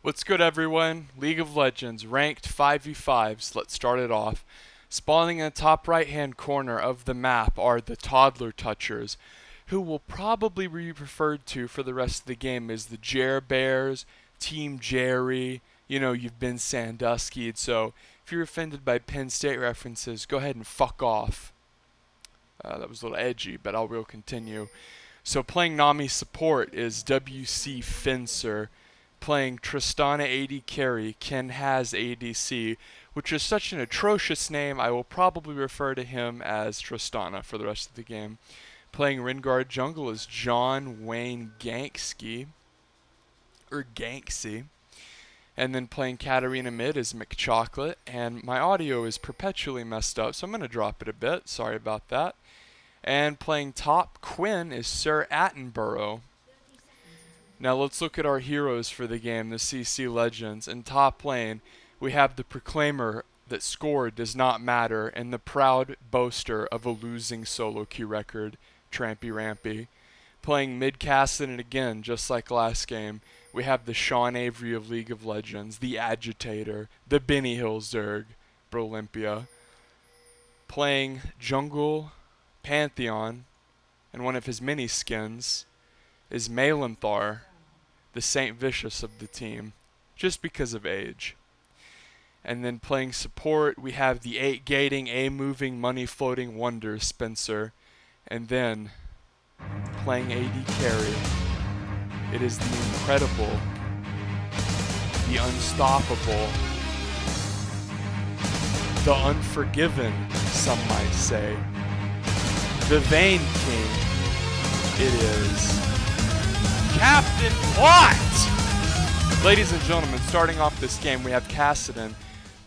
What's good, everyone? League of Legends, ranked 5v5s. Let's start it off. Spawning in the top right hand corner of the map are the Toddler Touchers, who will probably be referred to for the rest of the game as the Jer Bears, Team Jerry. You know, you've been Sandusky'd, so if you're offended by Penn State references, go ahead and fuck off. That was a little edgy, but I will continue. So playing Nami support is WC Fencer. Playing Tristana AD carry, Ken has ADC, which is such an atrocious name, I will probably refer to him as Tristana for the rest of the game. Playing Ringard jungle is John Wayne Ganksky, or Ganksy. And then playing Katarina mid is McChocolate, and my audio is perpetually messed up, so I'm going to drop it a bit, sorry about that. And playing top Quinn is Sir Attenborough. Now let's look at our heroes for the game, the CC Legends. In top lane, we have the Proclaimer that score does not matter, and the proud boaster of a losing solo queue record, Trampy Rampy. Playing mid Cassidon again, just like last game, we have the Sean Avery of League of Legends, the Agitator, the Benny Hill Zerg, Brolympia. Playing jungle Pantheon, and one of his mini skins is Malanthar, the Saint Vicious of the team, just because of age. And then playing support, we have the 8 gating, A moving, money floating wonder Spencer. And then playing AD carry, it is the incredible, the unstoppable, the unforgiven, some might say, the Vayne King. It is Captain Plot! Ladies and gentlemen, starting off this game, we have Cassidon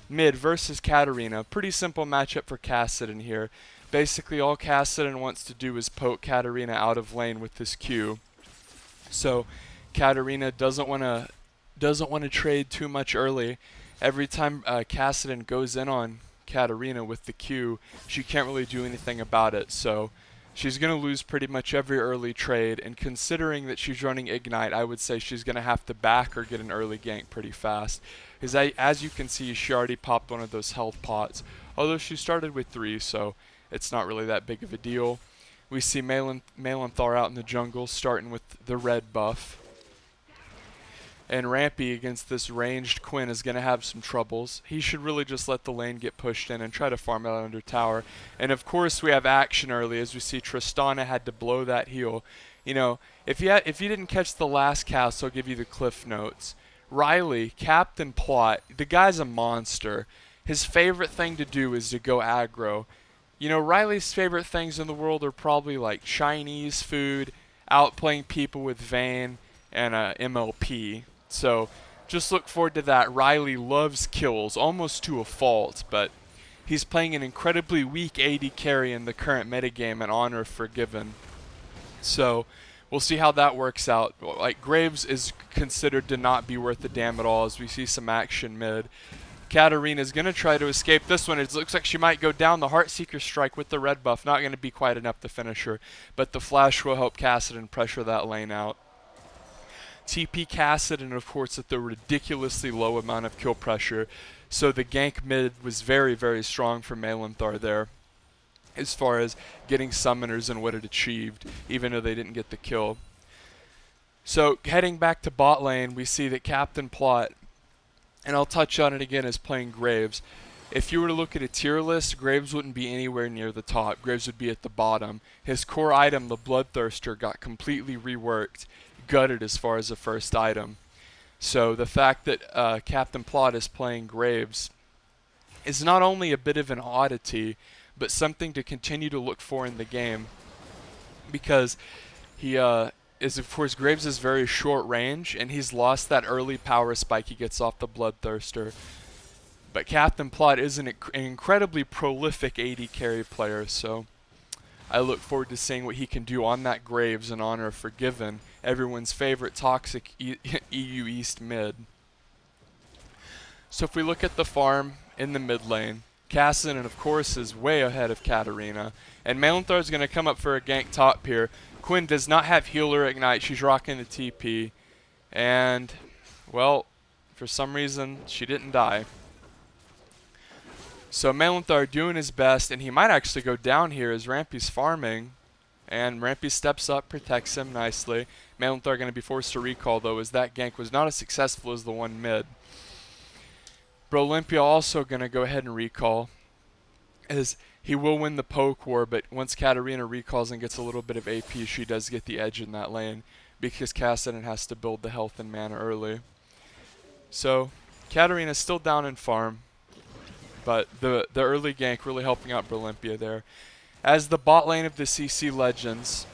mid versus Katarina. Pretty simple matchup for Cassidon here. Basically, all Cassidon wants to do is poke Katarina out of lane with this Q. So Katarina doesn't want to trade too much early. Every time Cassidon goes in on Katarina with the Q, she can't really do anything about it. So she's going to lose pretty much every early trade, and considering that she's running Ignite, I would say she's going to have to back or get an early gank pretty fast. Because as you can see, she already popped one of those health pots, although she started with 3, so it's not really that big of a deal. We see Malanthar out in the jungle, starting with the red buff. And Rampy against this ranged Quinn is going to have some troubles. He should really just let the lane get pushed in and try to farm out under tower. And of course we have action early, as we see Tristana had to blow that heal. You know, if you didn't catch the last cast, I'll give you the cliff notes. Riley, Captain Plot, the guy's a monster. His favorite thing to do is to go aggro. You know, Riley's favorite things in the world are probably like Chinese food, outplaying people with Vayne, and MLP. So just look forward to that. Riley loves kills, almost to a fault, but he's playing an incredibly weak AD carry in the current metagame in Honor of Forgiven. So we'll see how that works out. Like, Graves is considered to not be worth the damn at all, as we see some action mid. Katarina's going to try to escape this one. It looks like she might go down. The Heartseeker strike with the red buff, not going to be quite enough to finish her, but the flash will help Cassidon pressure that lane out. TP Cassidon, of course, at the ridiculously low amount of kill pressure, so the gank mid was very, very strong for Malanthar there as far as getting summoners and what it achieved, even though they didn't get the kill. So heading back to bot lane, we see that Captain Plot, and I'll touch on it again, is playing Graves. If you were to look at a tier list, Graves wouldn't be anywhere near the top. Graves would be at the bottom. His core item, the Bloodthirster, got completely reworked, gutted as far as the first item. So the fact that Captain Plot is playing Graves is not only a bit of an oddity, but something to continue to look for in the game, because he is, of course, Graves is very short range, and he's lost that early power spike he gets off the Bloodthirster. But Captain Plot is an incredibly prolific AD carry player, so I look forward to seeing what he can do on that Graves in Honor of Forgiven, everyone's favorite toxic EU East mid. So if we look at the farm in the mid lane, Cassidon, of course, is way ahead of Katarina, and Malanthar is going to come up for a gank top here. Quinn does not have healer ignite, she's rocking the TP, and, well, For some reason, she didn't die. So Melanthar doing his best, and he might actually go down here as Rampy's farming. And Rampy steps up, protects him nicely. Melanthar going to be forced to recall, though, as that gank was not as successful as the one mid. Brolympia also going to go ahead and recall, as he will win the poke war, but once Katarina recalls and gets a little bit of AP, she does get the edge in that lane, because Kassadin has to build the health and mana early. So Katarina's still down in farm, but the early gank really helping out Brolympia there. As the bot lane of the CC Legends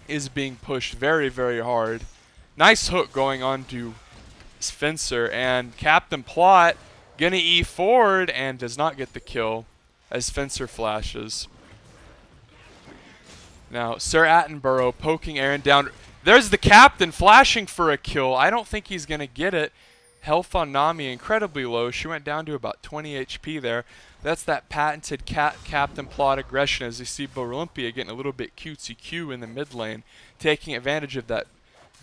is being pushed very, very hard. Nice hook going on to Spencer, and Captain Plot gonna E forward and does not get the kill as Spencer flashes. Now Sir Attenborough poking Aaron down. There's the captain flashing for a kill. I don't think he's gonna get it. Health on Nami incredibly low. She went down to about 20 HP there. That's that patented Captain Plot aggression, as you see Brolympia getting a little bit cutesy in the mid lane, taking advantage of that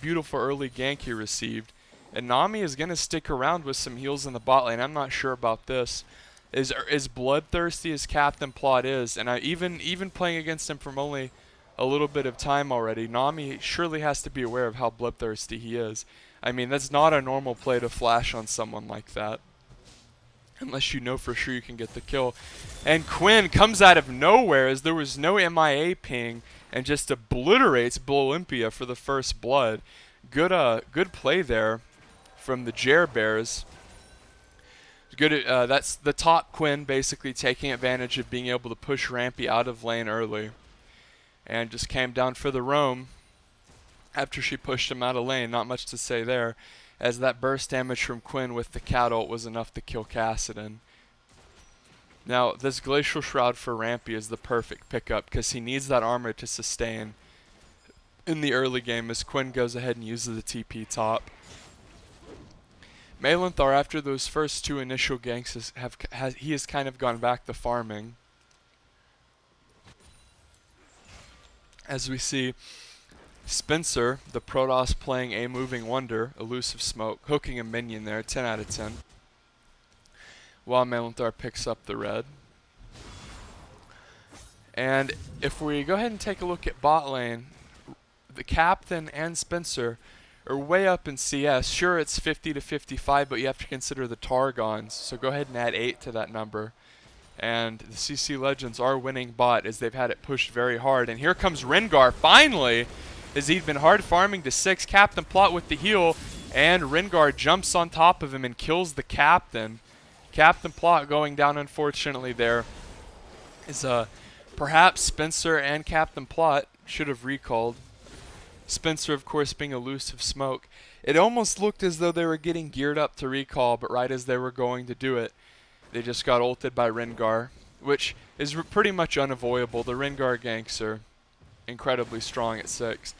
beautiful early gank he received. And Nami is going to stick around with some heals in the bot lane. I'm not sure about this. As bloodthirsty as Captain Plot is, and even playing against him from only a little bit of time already, Nami surely has to be aware of how bloodthirsty he is. I mean, that's not a normal play to flash on someone like that, unless you know for sure you can get the kill. And Quinn comes out of nowhere as there was no MIA ping and just obliterates Brolympia for the first blood. Good play there from the Jer Bears. Good. That's the top Quinn basically taking advantage of being able to push Rampy out of lane early, and just came down for the roam after she pushed him out of lane. Not much to say there, as that burst damage from Quinn with the cat ult was enough to kill Kassadin. Now, this Glacial Shroud for Rampy is the perfect pickup, because he needs that armor to sustain in the early game as Quinn goes ahead and uses the TP top. Melanthar, after those first two initial ganks, he has kind of gone back to farming. As we see Spencer, the Protoss, playing a moving wonder, Elusive Smoke, hooking a minion there, 10 out of 10. While Melanthar picks up the red. And if we go ahead and take a look at bot lane, the Captain and Spencer are way up in CS. Sure, it's 50 to 55, but you have to consider the Targons, so go ahead and add 8 to that number. And the CC Legends are winning bot as they've had it pushed very hard. And here comes Rengar finally, as he'd been hard farming to 6. Captain Plot with the heal, and Rengar jumps on top of him and kills the Captain. Captain Plot going down, unfortunately, there. Is perhaps Spencer and Captain Plot should have recalled. Spencer, of course, being Elusive Smoke. It almost looked as though they were getting geared up to recall, but right as they were going to do it, they just got ulted by Rengar, which is pretty much unavoidable. The Rengar ganks are incredibly strong at 6.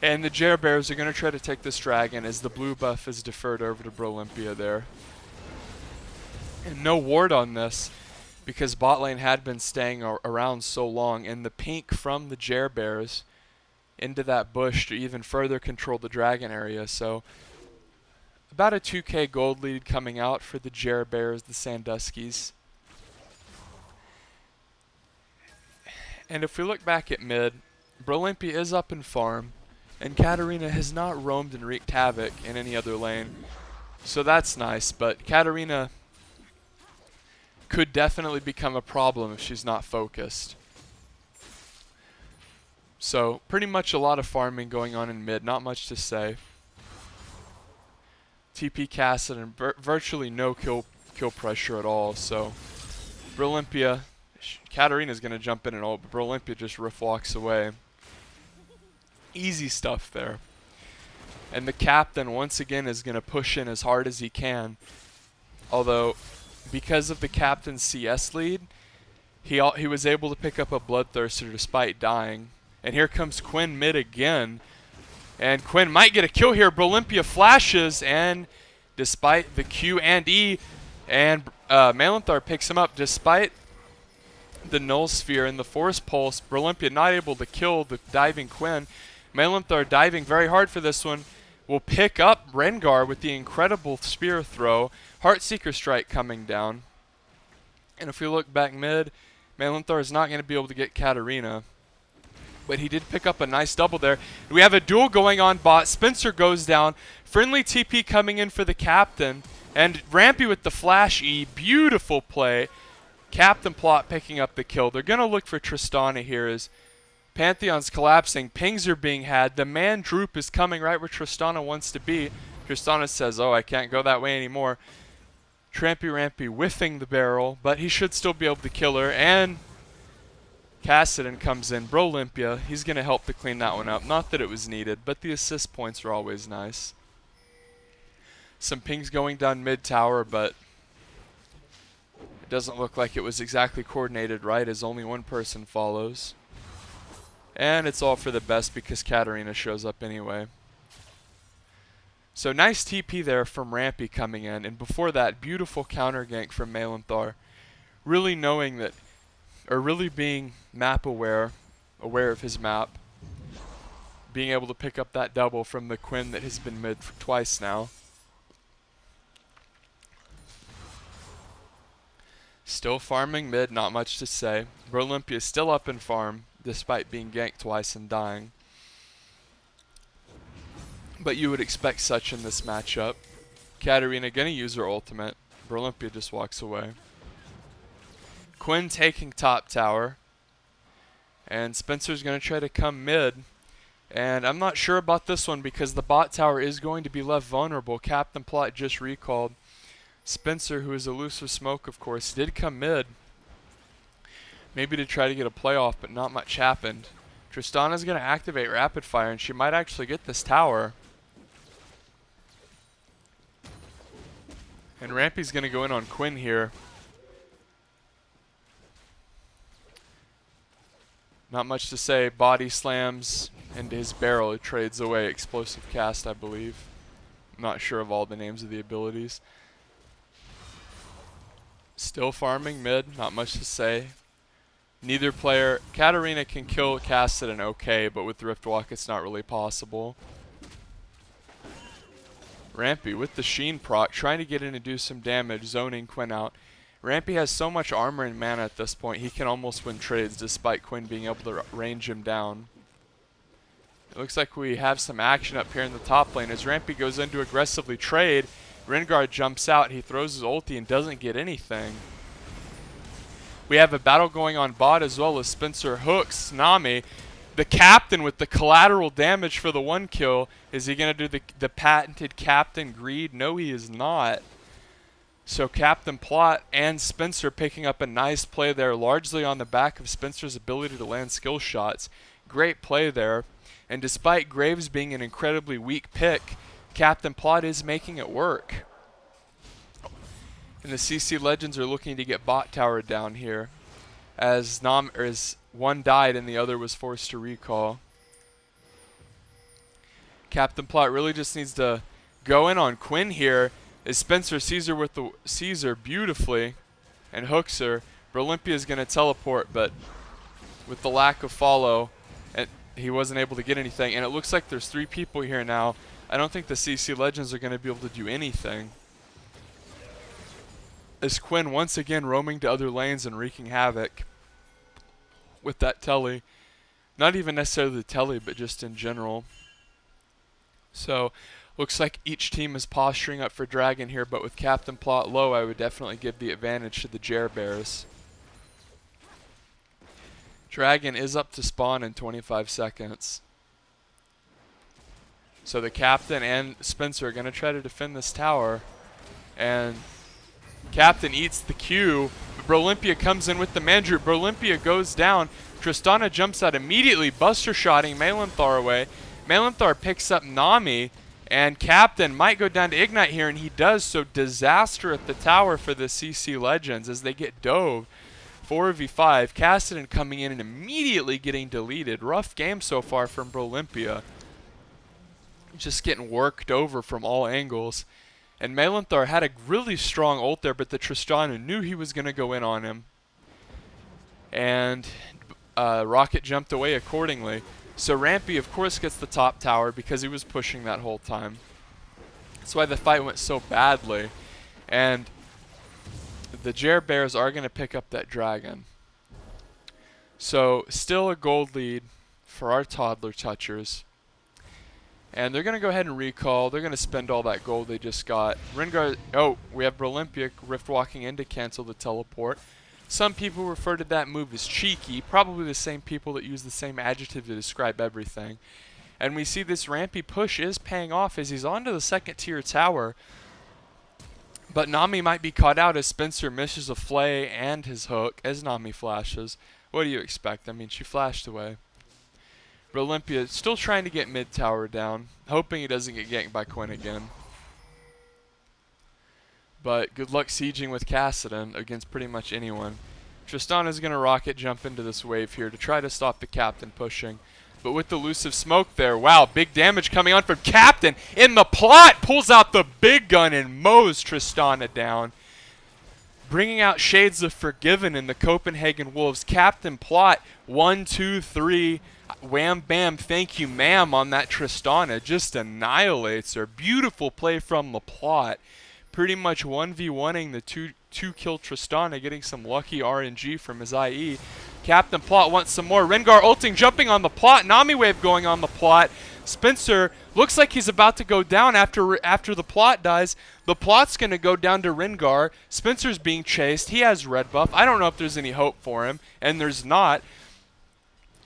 And the Jer Bears are going to try to take this dragon as the blue buff is deferred over to Brolympia there. And no ward on this, because bot lane had been staying around so long, and the pink from the Jer Bears into that bush to even further control the dragon area. So about a 2k gold lead coming out for the Jer Bears, the Sandusky's. And if we look back at mid, Brolympia is up in farm, and Katarina has not roamed and wreaked havoc in any other lane. So that's nice, but Katarina could definitely become a problem if she's not focused. So pretty much a lot of farming going on in mid, not much to say. TP Kassadin and virtually no kill pressure at all. So Brolympia, Katarina's going to jump in and ult, but Brolympia just riff walks away. Easy stuff there. And the Captain once again is going to push in as hard as he can. Although, because of the Captain's CS lead, he was able to pick up a Bloodthirster despite dying. And here comes Quinn mid again. And Quinn might get a kill here. Brolympia flashes, and despite the Q and E, and Melanthar picks him up. Despite the Null Sphere and the Force Pulse, Brolympia not able to kill the diving Quinn. Melanthar diving very hard for this one. will pick up Rengar with the incredible spear throw. Heartseeker strike coming down. And if we look back mid, Malinthar is not going to be able to get Katarina. But he did pick up a nice double there. We have a duel going on bot. Spencer goes down. Friendly TP coming in for the captain. And Rampy with the flash E. Beautiful play. Captain Plot picking up the kill. They're going to look for Tristana here as Pantheon's collapsing. Pings are being had. The man Droop is coming right where Tristana wants to be. Tristana says, oh, I can't go that way anymore. Trampy Rampy whiffing the barrel, but he should still be able to kill her. And Kassadin comes in. Brolympia, he's going to help to clean that one up. Not that it was needed, but the assist points are always nice. Some pings going down mid tower, but it doesn't look like it was exactly coordinated right as only one person follows. And it's all for the best because Katarina shows up anyway. So nice TP there from Rampy coming in. And before that, beautiful counter gank from Malinthar. Really knowing that, or really being map aware of his map. Being able to pick up that double from the Quinn that has been mid for twice now. Still farming mid, not much to say. Brolympia is still up in farm, despite being ganked twice and dying. But you would expect such in this matchup. Katarina gonna use her ultimate. Brolympia just walks away. Quinn taking top tower. And Spencer's gonna try to come mid. And I'm not sure about this one because the bot tower is going to be left vulnerable. Captain Plot just recalled. Spencer, who is elusive smoke, of course, did come mid. Maybe to try to get a playoff, but not much happened. Tristana's going to activate rapid fire, and she might actually get this tower. And Rampy's going to go in on Quinn here. Not much to say. Body slams into his barrel. It trades away. Explosive cast, I believe. I'm not sure of all the names of the abilities. Still farming mid, not much to say. Neither player, Katarina can kill Kassadin okay, but with Riftwalk it's not really possible. Rampy with the Sheen proc, trying to get in and do some damage, zoning Quinn out. Rampy has so much armor and mana at this point, he can almost win trades despite Quinn being able to range him down. It looks like we have some action up here in the top lane as Rampy goes in to aggressively trade. Rengar jumps out, he throws his ulti and doesn't get anything. We have a battle going on bot as well as Spencer hooks Nami. The captain with the collateral damage for the one kill. Is he going to do the patented captain greed? No, he is not. So Captain Plot and Spencer picking up a nice play there, largely on the back of Spencer's ability to land skill shots. Great play there. And despite Graves being an incredibly weak pick, Captain Plot is making it work. And the CC Legends are looking to get bot tower down here as one died and the other was forced to recall. Captain Plot really just needs to go in on Quinn here as Spencer sees her beautifully and hooks her. Brolympia is going to teleport, but with the lack of follow, he wasn't able to get anything. And it looks like there's 3 people here now. I don't think the CC Legends are going to be able to do anything. As Quinn once again roaming to other lanes and wreaking havoc with that telly. Not even necessarily the telly, but just in general. So, looks like each team is posturing up for Dragon here, but with Captain Plot low, I would definitely give the advantage to the Jer Bears. Dragon is up to spawn in 25 seconds. So the Captain and Spencer are going to try to defend this tower. And Captain eats the Q. Brolympia comes in with the Mandroot. Brolympia goes down. Tristana jumps out immediately, buster shotting Malinthar away. Malinthar picks up Nami, and Captain might go down to Ignite here, and he does. So disaster at the tower for the CC Legends as they get dove. 4v5. Kassadin coming in and immediately getting deleted. Rough game so far from Brolympia. Just getting worked over from all angles. And Malinthar had a really strong ult there, but the Tristana knew he was going to go in on him. And Rocket jumped away accordingly. So Rampy, of course, gets the top tower because he was pushing that whole time. That's why the fight went so badly. And the Jer Bears are going to pick up that dragon. So still a gold lead for our Toddler touchers. And they're going to go ahead and recall. They're going to spend all that gold they just got. Rengar, oh, we have Brolympic Rift walking in to cancel the teleport. Some people refer to that move as cheeky, probably the same people that use the same adjective to describe everything. And we see this Rampy push is paying off as he's onto the second tier tower. But Nami might be caught out as Spencer misses a flay and his hook as Nami flashes. What do you expect? I mean, she flashed away. But Olympia still trying to get mid tower down, hoping he doesn't get ganked by Quinn again. But good luck sieging with Kassadin against pretty much anyone. Tristana's going to rocket jump into this wave here to try to stop the Captain pushing. But with the elusive smoke there, wow, big damage coming on from Captain. In the plot, pulls out the big gun and mows Tristana down. Bringing out shades of Forgiven in the Copenhagen Wolves. Captain plot, 1, 2, 3, wham bam, thank you ma'am on that Tristana. Just annihilates her. Beautiful play from the plot. Pretty much 1v1ing the two kill Tristana, getting some lucky RNG from his IE. Captain Plot wants some more. Rengar ulting, jumping on the plot. Nami wave going on the plot. Spencer looks like he's about to go down after the plot dies. The plot's going to go down to Rengar. Spencer's being chased. He has red buff. I don't know if there's any hope for him, and there's not.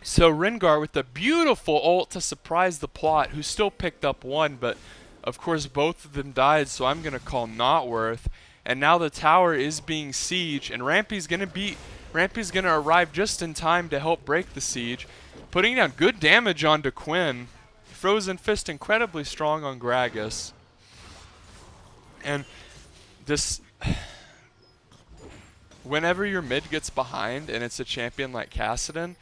So Rengar with a beautiful ult to surprise the plot, who still picked up one, but of course both of them died, so I'm going to call not worth. And now the tower is being sieged, and Rampy's going to arrive just in time to help break the siege, putting down good damage onto Quinn. Frozen Fist incredibly strong on Gragas. And this, whenever your mid gets behind and it's a champion like Kassadin,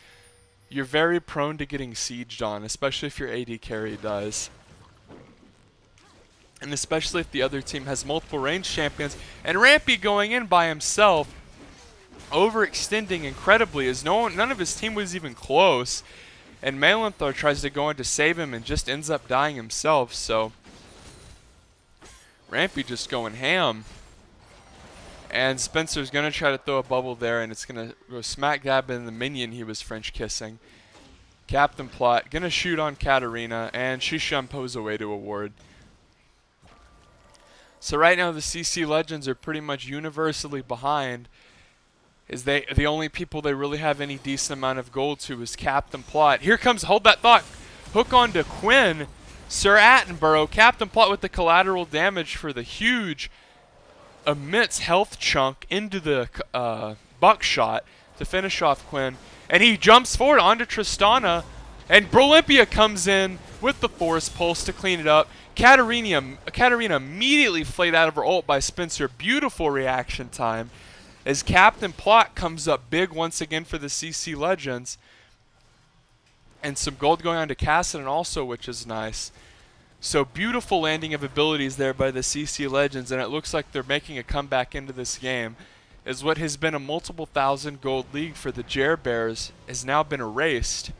you're very prone to getting sieged on, especially if your AD carry does. And especially if the other team has multiple range champions. And Rampy going in by himself, overextending incredibly as none of his team was even close. And Melanthar tries to go in to save him and just ends up dying himself. So Rampy just going ham. And Spencer's going to try to throw a bubble there, and it's going to go smack dab in the minion he was French kissing. Captain Plot going to shoot on Katarina, and she shumpos away to a ward. So right now the CC Legends are pretty much universally behind. The only people they really have any decent amount of gold to is Captain Plot. Here comes, hold that thought, hook on to Quinn. Sir Attenborough, Captain Plot with the collateral damage for the huge immense health chunk into the buckshot to finish off Quinn. And he jumps forward onto Tristana, and Brolympia comes in with the Force Pulse to clean it up. Katarina immediately flayed out of her ult by Spencer. Beautiful reaction time as Captain Plot comes up big once again for the CC Legends. And some gold going on to Kassadin also, which is nice. So beautiful landing of abilities there by the CC Legends, and it looks like they're making a comeback into this game, as what has been a multiple thousand gold league for the Jer Bears has now been erased.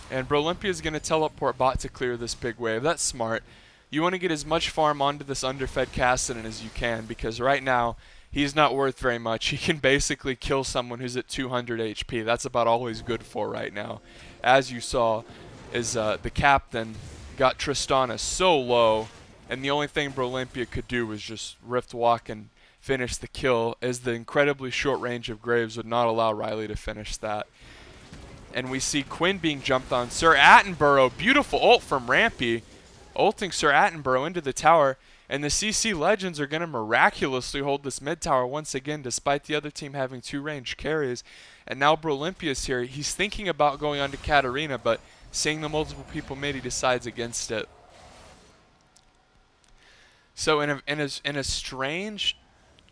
And Brolympia is going to teleport bot to clear this big wave. That's smart. You want to get as much farm onto this underfed Kassadin as you can, because right now he's not worth very much. He can basically kill someone who's at 200 HP. That's about all he's good for right now. As you saw, is the Captain got Tristana so low, and the only thing Brolympia could do was just Rift Walk and finish the kill, as the incredibly short range of Graves would not allow Riley to finish that. And we see Quinn being jumped on. Sir Attenborough, beautiful ult from Rampy, ulting Sir Attenborough into the tower, and the CC Legends are going to miraculously hold this mid tower once again, despite the other team having two ranged carries. And now Brolympia's here. He's thinking about going on to Katarina, but seeing the multiple people mid, he decides against it. So in a strange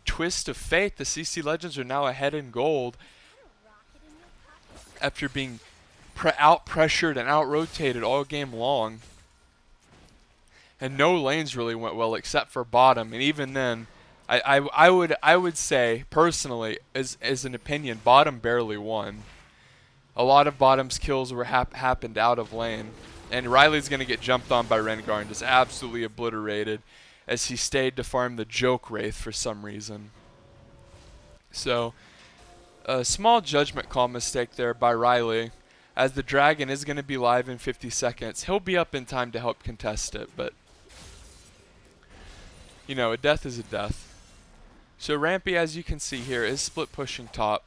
twist of fate, the CC Legends are now ahead in gold after being out-pressured and out-rotated all game long. And no lanes really went well except for bottom, and even then, I would say personally, as an opinion, bottom barely won. A lot of bottoms kills were happened out of lane. And Riley's going to get jumped on by Rengar and just absolutely obliterated as he stayed to farm the joke Wraith for some reason. So, a small judgment call mistake there by Riley, as the dragon is going to be live in 50 seconds. He'll be up in time to help contest it, but, you know, a death is a death. So Rampy, as you can see here, is split pushing top.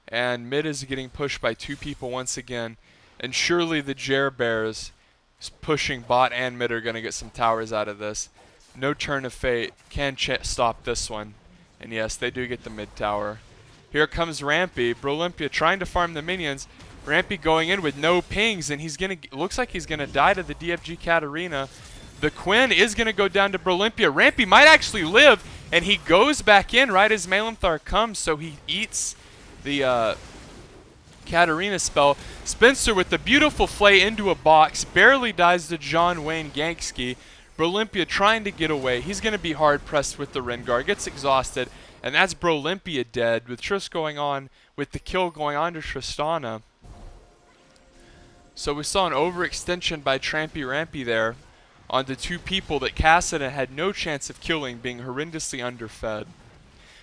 And mid is getting pushed by 2 people once again. And surely the Jer Bears pushing bot and mid are going to get some towers out of this. No turn of fate can stop this one. And yes, they do get the mid tower. Here comes Rampy. Brolympia trying to farm the minions. Rampy going in with no pings, and he's gonna looks like he's gonna die to the DFG Katarina. The Quinn is gonna go down to Brolympia. Rampy might actually live, and he goes back in right as Malimthar comes, so he eats the Katarina spell. Spencer with the beautiful flay into a box, barely dies to John Wayne Gankski. Brolympia trying to get away. He's going to be hard pressed with the Rengar. Gets exhausted, and that's Brolympia dead with Triss going on, with the kill going on to Tristana. So we saw an overextension by Trampy Rampy there onto 2 people that Kassadin had no chance of killing, being horrendously underfed.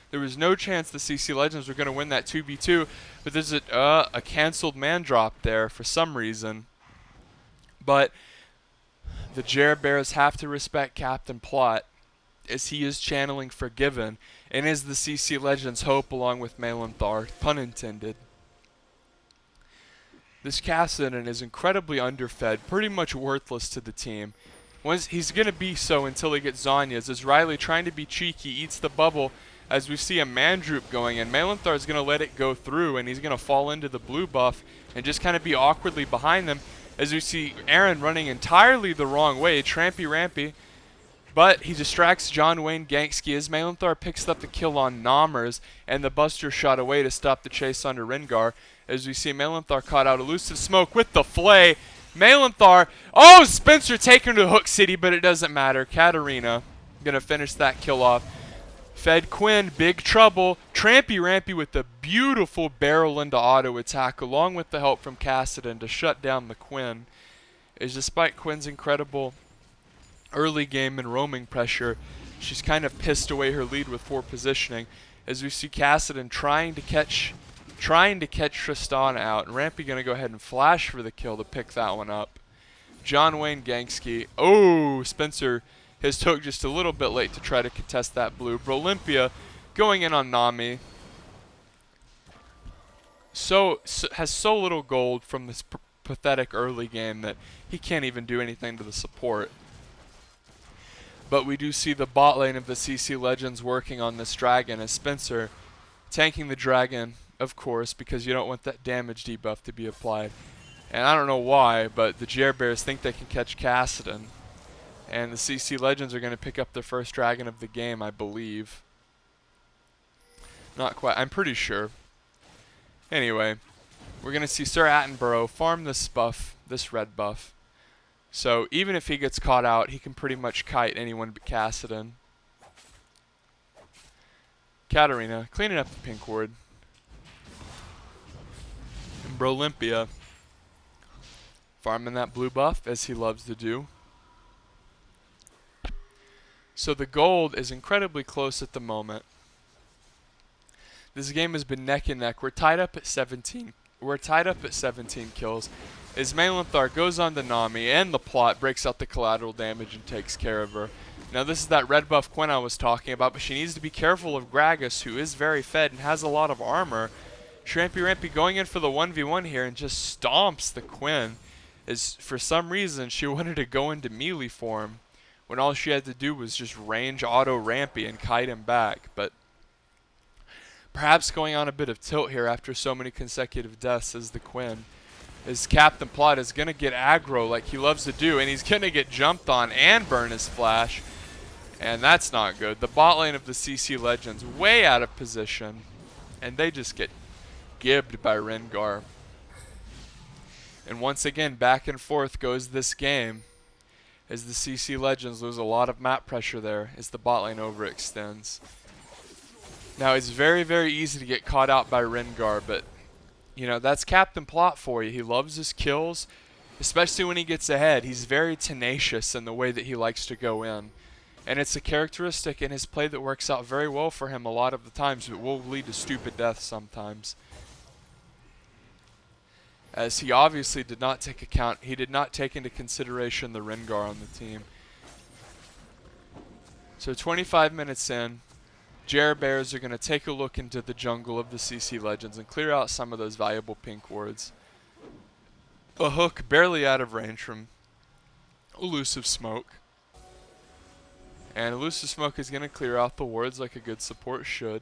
There was no chance the CC Legends were going to win that 2v2, but there's a cancelled man drop there for some reason. But the Jer Bears have to respect Captain Plot, as he is channeling Forgiven, and is the CC Legends' hope along with Malimthar, pun intended. This Kassadin is incredibly underfed, pretty much worthless to the team. He's going to be so until he gets Zhonya's, as Riley, trying to be cheeky, eats the bubble, as we see a Mandroop going in. Malimthar is going to let it go through, and he's going to fall into the blue buff and just kind of be awkwardly behind them, as we see Aaron running entirely the wrong way, Trampy Rampy. But he distracts John Wayne Gankski as Malimthar picks up the kill on Nommers, and the Buster shot away to stop the chase onto Rengar, as we see Malimthar caught out elusive smoke with the flay. Malimthar, oh, Spencer taken to Hook City, but it doesn't matter. Katarina gonna finish that kill off. Fed Quinn, big trouble. Trampy Rampy with the beautiful barrel into auto attack, along with the help from Kassadin to shut down the Quinn. Is despite Quinn's incredible early game and roaming pressure, she's kind of pissed away her lead with 4 positioning, as we see Kassadin trying to catch Tristana out. And Rampy gonna go ahead and flash for the kill to pick that one up. John Wayne Gankski. Oh, Spencer has took just a little bit late to try to contest that blue. Brolympia going in on Nami. Has so little gold from this pathetic early game that he can't even do anything to the support. But we do see the bot lane of the CC Legends working on this dragon, as Spencer tanking the dragon, of course, because you don't want that damage debuff to be applied. And I don't know why, but the Jer Bears think they can catch Kassadin. And the CC Legends are going to pick up their first dragon of the game, I believe. Not quite. I'm pretty sure. Anyway, we're going to see Sir Attenborough farm this buff, this red buff. So even if he gets caught out, he can pretty much kite anyone but Kassadin. Katarina cleaning up the pink ward. And Brolympia farming that blue buff, as he loves to do. So the gold is incredibly close at the moment. This game has been neck and neck. We're tied up at 17. We're tied up at 17 kills. As Malimthar goes on to Nami, and the Plot breaks out the collateral damage and takes care of her. Now this is that red buff Quinn I was talking about, but she needs to be careful of Gragas, who is very fed and has a lot of armor. Trampy Rampy going in for the 1v1 here and just stomps the Quinn, as for some reason she wanted to go into melee form, when all she had to do was just range auto Rampy and kite him back. But perhaps going on a bit of tilt here after so many consecutive deaths as the Quinn. As Captain Plot is going to get aggro like he loves to do, and he's going to get jumped on and burn his flash. And that's not good. The bot lane of the CC Legends way out of position, and they just get gibbed by Rengar. And once again, back and forth goes this game, as the CC Legends lose a lot of map pressure there as the bot lane overextends. Now it's very, very easy to get caught out by Rengar, but You know, that's Captain Plot for you. He loves his kills, especially when he gets ahead. He's very tenacious in the way that he likes to go in. And it's a characteristic in his play that works out very well for him a lot of the times, but will lead to stupid deaths sometimes. As he obviously did not take into consideration the Rengar on the team. So 25 minutes in, Jer Bears are going to take a look into the jungle of the CC Legends and clear out some of those valuable pink wards. A hook barely out of range from Elusive Smoke. And Elusive Smoke is going to clear out the wards like a good support should.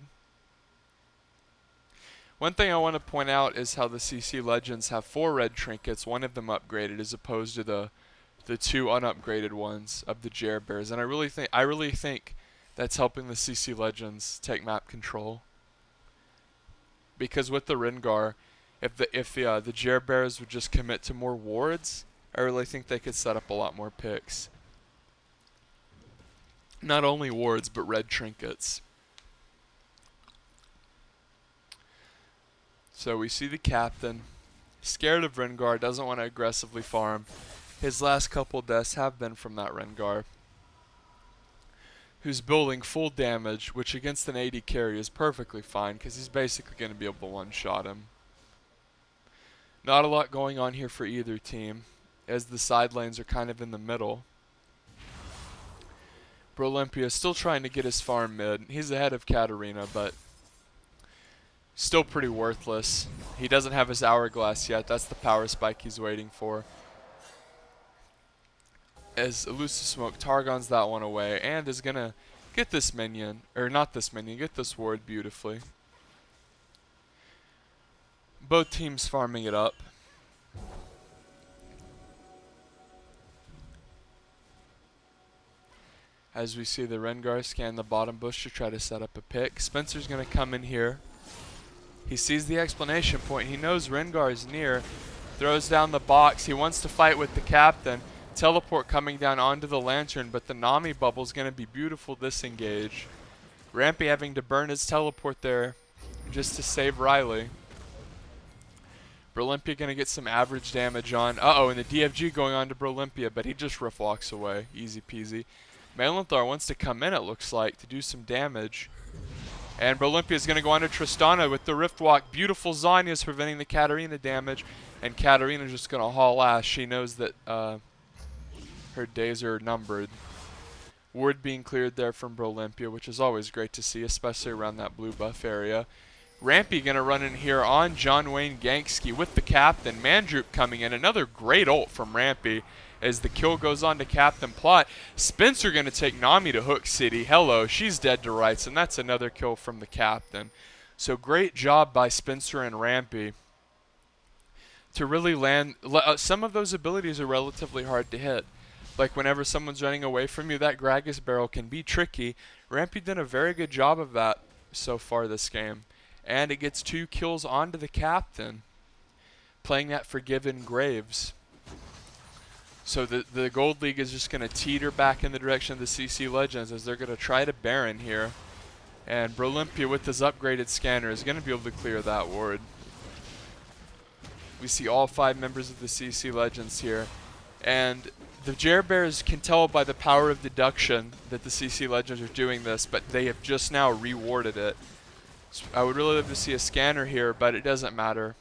One thing I want to point out is how the CC Legends have 4 red trinkets, one of them upgraded as opposed to the 2 unupgraded ones of the Jer Bears. And I really think that's helping the CC Legends take map control. Because with the Rengar, if the Jer Bears would just commit to more wards, I really think they could set up a lot more picks. Not only wards, but red trinkets. So we see the captain, scared of Rengar, doesn't want to aggressively farm. His last couple deaths have been from that Rengar, who's building full damage, which against an AD carry is perfectly fine, because he's basically going to be able to one-shot him. Not a lot going on here for either team, as the side lanes are kind of in the middle. Brolympia still trying to get his farm mid. He's ahead of Katarina, but still pretty worthless. He doesn't have his hourglass yet. That's the power spike he's waiting for. As Elusive Smoke Targon's that one away and is going to get this minion, or not this minion, get this ward beautifully. Both teams farming it up. As we see the Rengar scan the bottom bush to try to set up a pick. Spencer's going to come in here. He sees the explanation point. He knows Rengar is near. Throws down the box. He wants to fight with the captain. Teleport coming down onto the lantern, but the Nami bubble is going to be beautiful disengage. Rampy having to burn his teleport there just to save Riley. Brolympia going to get some average damage on. Uh-oh, and the DFG going on to Brolympia, but he just rift walks away. Easy peasy. Melanthar wants to come in, it looks like, to do some damage. And Brolympia is going to go on to Tristana with the Rift Walk. Beautiful Zanya's preventing the Katarina damage. And Katarina's just going to haul ass. She knows that her days are numbered. Ward being cleared there from Brolympia, which is always great to see, especially around that blue buff area. Rampy going to run in here on John Wayne Gankski with the captain. Mandroop coming in. Another great ult from Rampy as the kill goes on to Captain Plot. Spencer going to take Nami to Hook City. Hello, she's dead to rights, and that's another kill from the captain. So great job by Spencer and Rampy to really land. Some of those abilities are relatively hard to hit. Like whenever someone's running away from you, that Gragas barrel can be tricky. Rampy did a very good job of that so far this game. And it gets 2 kills onto the captain, playing that Forgiven Graves. So the Gold League is just going to teeter back in the direction of the CC Legends as they're going to try to Baron here. And Brolympia with his upgraded scanner is going to be able to clear that ward. We see all 5 members of the CC Legends here. And the Jer Bears can tell by the power of deduction that the CC Legends are doing this, but they have just now rewarded it. So I would really love to see a scanner here, but it doesn't matter,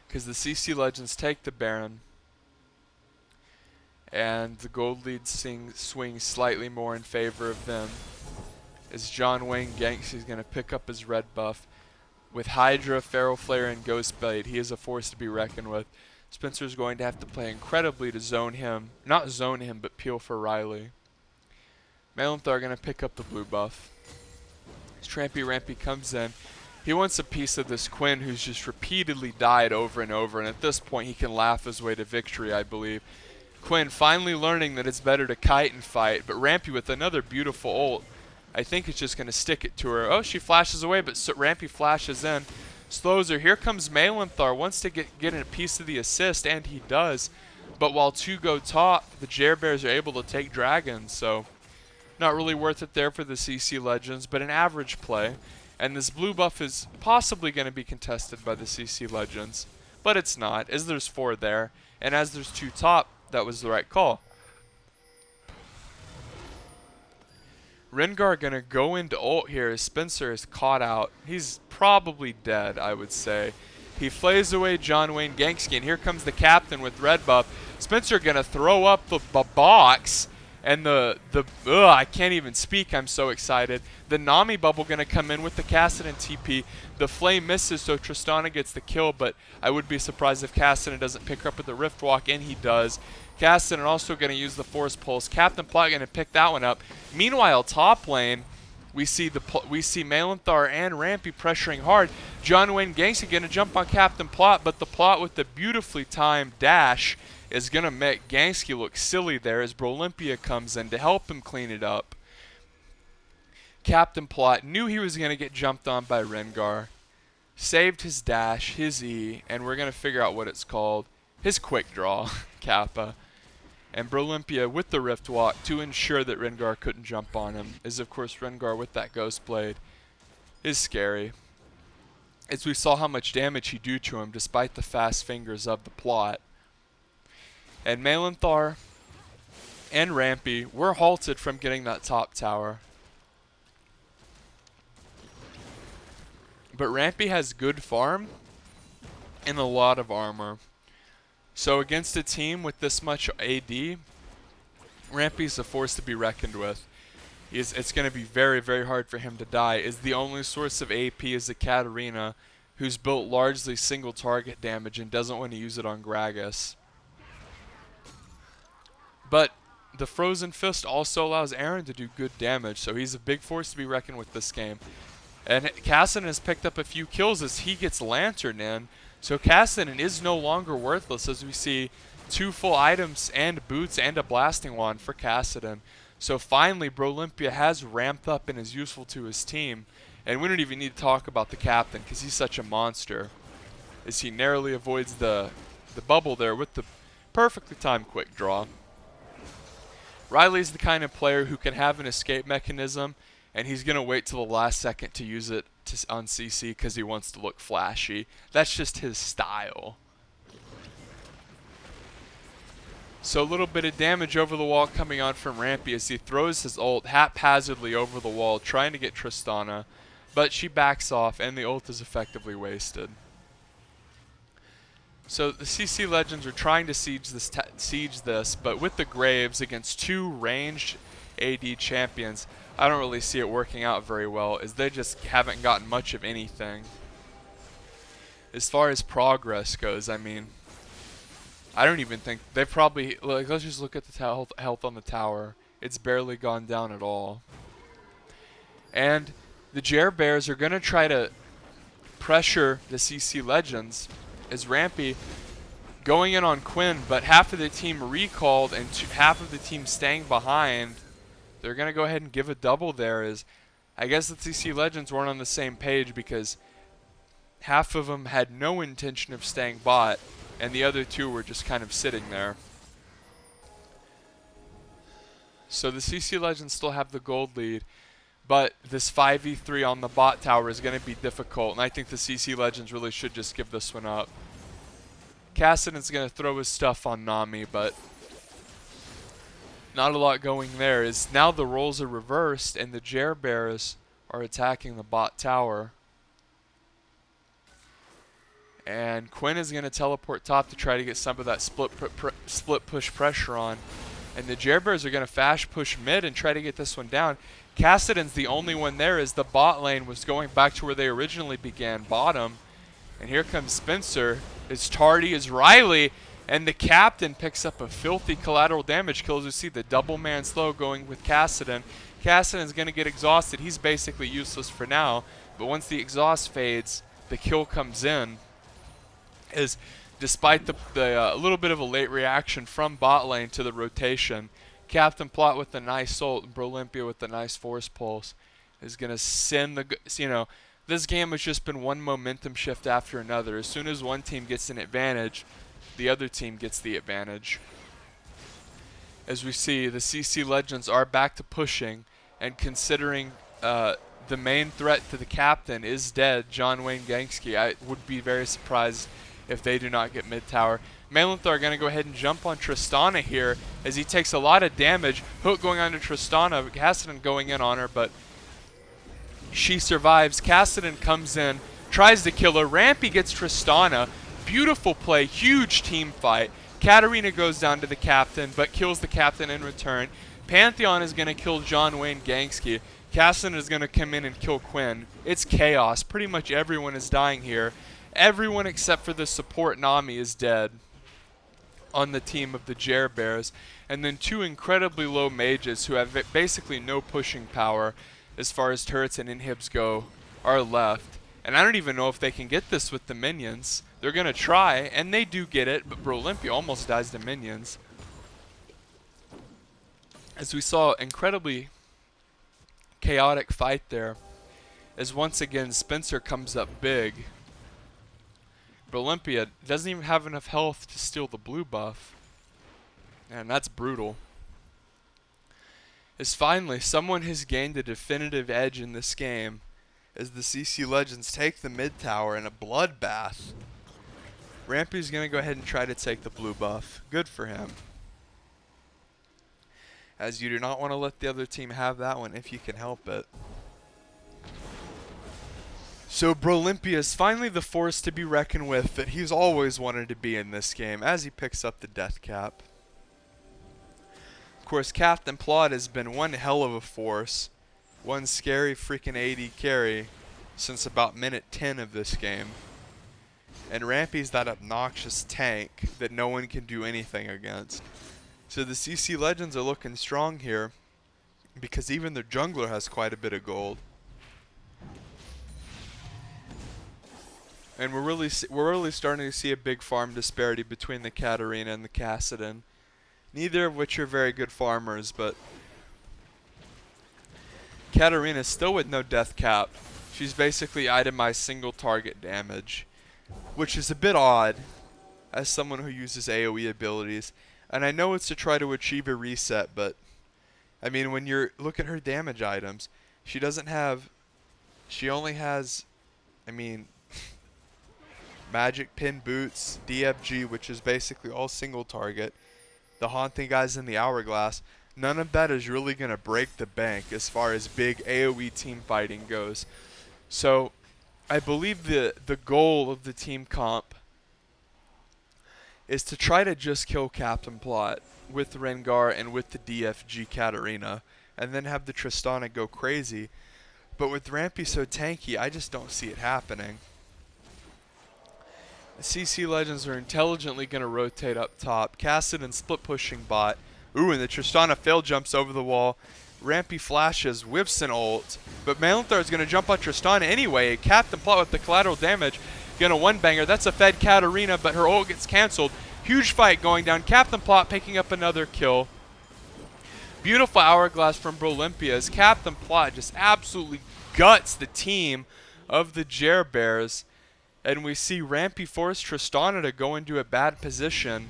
because the CC Legends take the Baron. And the gold lead swings slightly more in favor of them, as John Wayne Gankski is going to pick up his red buff. With Hydra, Feral Flare, and Ghostblade, he is a force to be reckoned with. Spencer's going to have to play incredibly to zone him. Not zone him, but peel for Riley. Melanthar going to pick up the blue buff. As Rampy comes in. He wants a piece of this Quinn who's just repeatedly died over and over, and at this point he can laugh his way to victory, I believe. Quinn finally learning that it's better to kite and fight, but Rampy with another beautiful ult. I think it's just going to stick it to her. Oh, she flashes away, but Rampy flashes in. Slows her. Here comes Melanthar. Wants to get a piece of the assist, and he does. But while 2 go top, the Jer Bears are able to take dragons, so not really worth it there for the CC Legends, but an average play. And this blue buff is possibly going to be contested by the CC Legends, but it's not, as there's 4 there, and as there's 2 top, that was the right call. Rengar going to go into ult here as Spencer is caught out. He's probably dead, I would say. He flays away John Wayne Gangsky, and here comes the captain with red buff. Spencer going to throw up the box, and I can't even speak, I'm so excited. The Nami bubble going to come in with the Kassadin TP. The flame misses, so Tristana gets the kill, but I would be surprised if Kassadin doesn't pick her up with the Rift Walk, and he does. Kassadin also going to use the Force Pulse. Captain Plot going to pick that one up. Meanwhile, top lane, we see Malanthar and Rampy pressuring hard. John Wayne Gangsky going to jump on Captain Plot, but the Plot with the beautifully timed dash is going to make Gangsky look silly there as Brolympia comes in to help him clean it up. Captain Plot knew he was going to get jumped on by Rengar, saved his dash, his E, and we're going to figure out what it's called. His quick draw, Kappa. And Brolympia with the Rift Walk to ensure that Rengar couldn't jump on him. Is of course Rengar with that Ghost Blade is scary, as we saw how much damage he do to him despite the fast fingers of the Plot. And Malanthar and Rampy were halted from getting that top tower. But Rampy has good farm and a lot of armor. So against a team with this much AD, Rampy's a force to be reckoned with. It's going to be very, very hard for him to die. Is the only source of AP is the Katarina, who's built largely single target damage and doesn't want to use it on Gragas. But the Frozen Fist also allows Aaron to do good damage, so he's a big force to be reckoned with this game. And Kassadin has picked up a few kills as he gets Lantern in. So Kassadin is no longer worthless, as we see 2 full items and boots and a blasting wand for Kassadin. So finally Brolympia has ramped up and is useful to his team. And we don't even need to talk about the captain because he's such a monster, as he narrowly avoids the bubble there with the perfectly timed quick draw. Riley's the kind of player who can have an escape mechanism, and he's going to wait till the last second to use it on CC because he wants to look flashy. That's just his style. So a little bit of damage over the wall coming on from Rampy as he throws his ult haphazardly over the wall trying to get Tristana, but she backs off and the ult is effectively wasted. So the CC Legends are trying to siege this, but with the Graves against 2 ranged AD champions, I don't really see it working out very well, as they just haven't gotten much of anything. As far as progress goes, I mean, I don't even think they've probably, like, let's just look at the health on the tower. It's barely gone down at all. And the Jer Bears are going to try to pressure the CC Legends as Rampy going in on Quinn, but half of the team recalled and half of the team staying behind. They're going to go ahead and give a double there, as I guess the CC Legends weren't on the same page because half of them had no intention of staying bot and the other 2 were just kind of sitting there. So the CC Legends still have the gold lead, but this 5v3 on the bot tower is going to be difficult, and I think the CC Legends really should just give this one up. Kassadin's going to throw his stuff on Nami, but not a lot going there, as now the roles are reversed and the Jer Bears are attacking the bot tower. And Quinn is going to teleport top to try to get some of that split push pressure on. And the Jer Bears are going to fast push mid and try to get this one down. Kassadin's the only one there, as the bot lane was going back to where they originally began, bottom. And here comes Spencer, as tardy as Riley. And the captain picks up a filthy collateral damage kill, as we see the double man slow going with Kassadin. Kassadin's going to get exhausted. He's basically useless for now. But once the exhaust fades, the kill comes in. As despite the little bit of a late reaction from bot lane to the rotation, Captain Plot with the nice ult and Brolympia with the nice force pulse is going to send the, this game has just been one momentum shift after another. As soon as one team gets an advantage, the other team gets the advantage. As we see, the CC Legends are back to pushing, and considering the the main threat to the captain is dead, John Wayne Gangsky. I would be very surprised if they do not get mid tower. Malinthar are going to go ahead and jump on Tristana here as he takes a lot of damage. Hook going on to Tristana, Kassadin going in on her, but she survives. Kassadin comes in, tries to kill her. Rampy gets Tristana. Beautiful play, huge team fight. Katarina goes down to the captain, but kills the captain in return. Pantheon is going to kill John Wayne Gangsky. Kassadin is going to come in and kill Quinn. It's chaos. Pretty much everyone is dying here. Everyone except for the support Nami is dead on the team of the Jer Bears. And then two incredibly low mages who have basically no pushing power as far as turrets and inhibs go are left. And I don't even know if they can get this with the minions. They're going to try, and they do get it, but Brolympia almost dies to minions. As we saw, incredibly chaotic fight there, as once again Spencer comes up big. Brolympia doesn't even have enough health to steal the blue buff. And that's brutal. As finally, someone has gained a definitive edge in this game as the CC Legends take the mid tower in a bloodbath. Rampy's going to go ahead and try to take the blue buff. Good for him, as you do not want to let the other team have that one if you can help it. So Brolympia is finally the force to be reckoned with that he's always wanted to be in this game as he picks up the death cap. Of course, Captain Plot has been one hell of a force, one scary freaking AD carry since about minute 10 of this game. And Rampy's that obnoxious tank that no one can do anything against. So the CC Legends are looking strong here because even their jungler has quite a bit of gold. And we're really starting to see a big farm disparity between the Katarina and the Kassadin. Neither of which are very good farmers, but Katarina still with no death cap. She's basically itemized single target damage, which is a bit odd as someone who uses AoE abilities. And I know it's to try to achieve a reset, but I mean, when you look at her damage items, she only has, I mean, Magic Pin Boots, DFG, which is basically all single target, the Haunting Guys in the Hourglass. None of that is really going to break the bank as far as big AoE team fighting goes. So I believe the goal of the team comp is to try to just kill Captain Plot with Rengar and with the DFG Katarina, and then have the Tristana go crazy. But with Rampy so tanky, I just don't see it happening. The CC Legends are intelligently going to rotate up top. Kassadin split pushing bot. Ooh, and the Tristana fail jumps over the wall. Rampy flashes, whips an ult, but Malinthar is going to jump on Tristana anyway. Captain Plot with the collateral damage. Gonna one banger. That's a fed Katarina, but her ult gets cancelled. Huge fight going down. Captain Plot picking up another kill. Beautiful hourglass from Brolympia as Captain Plot just absolutely guts the team of the Jer Bears. And we see Rampy force Tristana to go into a bad position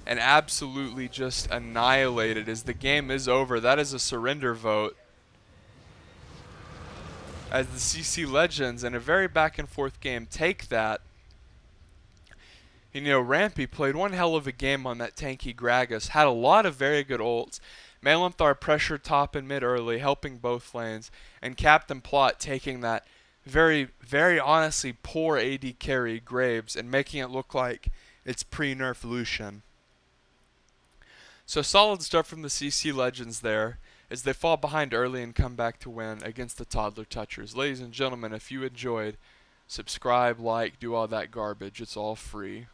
and absolutely just annihilate it as the game is over. That is a surrender vote, as the CC Legends, in a very back and forth game, take that. And, you know, Rampy played one hell of a game on that tanky Gragas. Had a lot of very good ults. Malinthar pressured top and mid early, helping both lanes. And Captain Plot taking that very, very honestly poor AD carry, Graves, and making it look like it's pre-nerf Lucian. So solid stuff from the CC Legends there, as they fall behind early and come back to win against the Toddler Touchers. Ladies and gentlemen, if you enjoyed, subscribe, like, do all that garbage. It's all free.